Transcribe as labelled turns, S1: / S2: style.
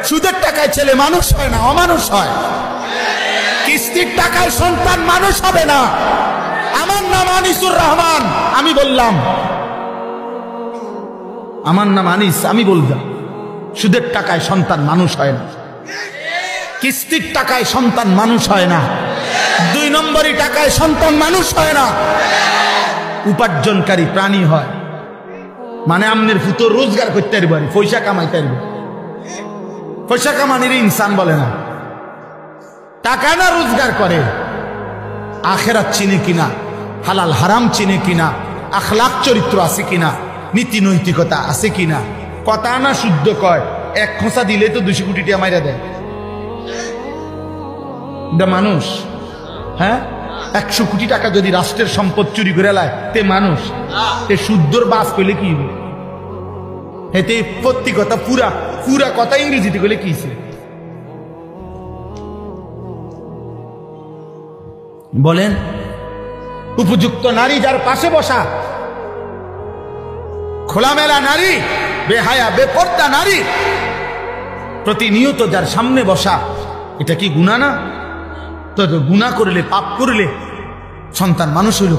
S1: সুদের টাকায় ছেলে মানুষ হয় না, অমানুষ হয়। কিস্তির টাকায় সন্তান মানুষ হবে না। আমার নাম আনিসুর রহমান, আমি বললাম, আমার নাম আনিস, আমি বললাম সুদের টাকায় সন্তান মানুষ হয় না, কিস্তির টাকায় সন্তান মানুষ হয় না, 2 নম্বরই টাকায় সন্তান মানুষ হয় না, উপার্জনকারী প্রাণী হয়। মানে আমনের ফুতো রোজগার করতে পারি, পয়সা কামাইতে পারবে, পয়সা কামানির ইনসান বলে না। টাকা না রোজগার করে, আখেরাত চিনে কিনা, হালাল হারাম চিনে কিনা, আখলাক চরিত্র আছে কিনা, নীতি নৈতিকতা আছে কিনা, কথা না শুদ্ধ কয়, 1 খোঁচা দিলে তো 200 কোটি টাকা মাইরা দেয়। মানুষ, হ্যাঁ, 100 কোটি টাকা যদি রাষ্ট্রের সম্পদ চুরি করে লায়, তে মানুষ, তে শুদ্ধর বাস পেলে কি হবে? এতে প্রতি কথা পুরা পুরা কথা ইংরেজিতে গেলে কি বলেন? উপযুক্ত নারী যার পাশে বসা, খোলামেলা নারী, বেহায়া বেপর্দা নারী প্রতিনিয়ত যার সামনে বসা, এটা কি গুনাহ না? তো গুনাহ করলে, পাপ করলে সন্তান মানুষ হইল।